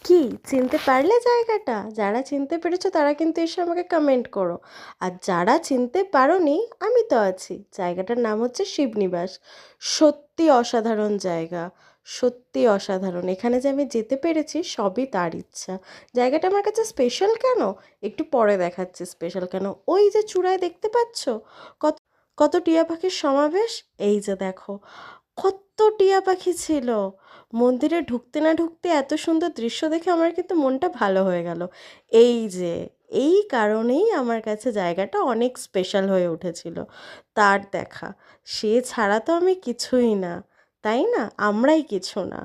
কি চিনতে পারলে জায়গাটা? যারা চিনতে পেরেছো তারা কিন্তু এসে আমাকে কমেন্ট করো। আর যারা চিনতে পারোনি, আমি তো আছি। জায়গাটার নাম হচ্ছে শিবনিবাস। সত্যি অসাধারণ জায়গা, সত্যি অসাধারণ। এখানে যে আমি যেতে পেরেছি সবই তার ইচ্ছা। জায়গাটা আমার কাছে স্পেশাল কেন, একটু পরে দেখাচ্ছি স্পেশাল কেন। ওই যে চূড়ায় দেখতে পাচ্ছ কত কত টিয়া পাখির সমাবেশ। এই যে দেখো, কত টিয়া পাখি ছিল। মন্দিরে ঢুকতে না ঢুকতে এত সুন্দর দৃশ্য দেখে আমার কিন্তু মনটা ভালো হয়ে গেল। এই যে, এই কারণেই আমার কাছে জায়গাটা অনেক স্পেশাল হয়ে উঠেছিল। তার দেখা, সে ছাড়া তো আমি কিছুই না, তাই না? আমরাই কিছু না।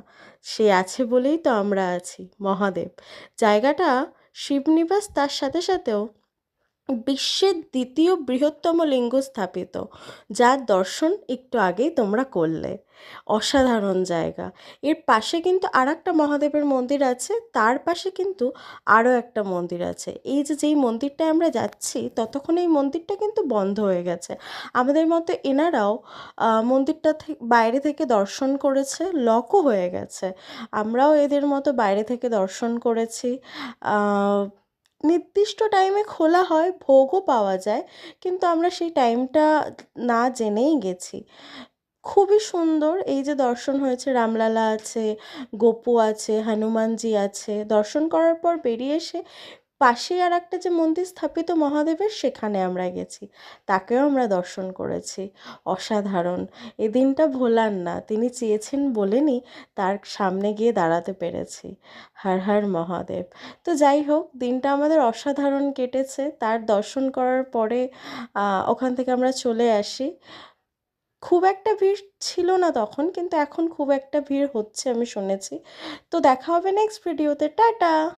সে আছে বলেই তো আমরা আছি। মহাদেব জায়গাটা, শিবনিবাস, তার সাথে সাথেও বিশ্বের দ্বিতীয় বৃহত্তম লিঙ্গ স্থাপিত, যার দর্শন একটু আগেই তোমরা করলে। অসাধারণ জায়গা। এর পাশে কিন্তু আর একটা মহাদেবের মন্দির আছে, তার পাশে কিন্তু আরও একটা মন্দির আছে। এই যে যেই মন্দিরটায় আমরা যাচ্ছি ততক্ষণ এই মন্দিরটা কিন্তু বন্ধ হয়ে গেছে। আমাদের মতো এনারাও মন্দিরটা বাইরে থেকে দর্শন করেছে, লকও হয়ে গেছে। আমরাও এদের মতো বাইরে থেকে দর্শন করেছি। নির্দিষ্ট টাইমে খোলা হয়, ভোগও পাওয়া যায়, কিন্তু আমরা সেই টাইমটা না জেনেই গেছি। খুবই সুন্দর। এই যে দর্শন হয়েছে, রামলালা আছে, গোপু আছে, হনুমানজি আছে। দর্শন করার পর বেরিয়ে এসে পাশেই আর একটা যে মন্দির স্থাপিত মহাদেবের, সেখানে আমরা গেছি, তাকেও আমরা দর্শন করেছি। অসাধারণ। এ দিনটা ভোলার না, তিনি চেয়েছেন বলেনি তার সামনে গিয়ে দাঁড়াতে পেরেছি। হর হর মহাদেব। তো যাই হোক, দিনটা আমাদের অসাধারণ কেটেছে। তার দর্শন করার পরে ওখান থেকে আমরা চলে আসি। খুব একটা ভিড় ছিল না তখন, কিন্তু এখন খুব একটা ভিড় হচ্ছে আমি শুনেছি। তো দেখা হবে নেক্সট ভিডিওতে। টাটা।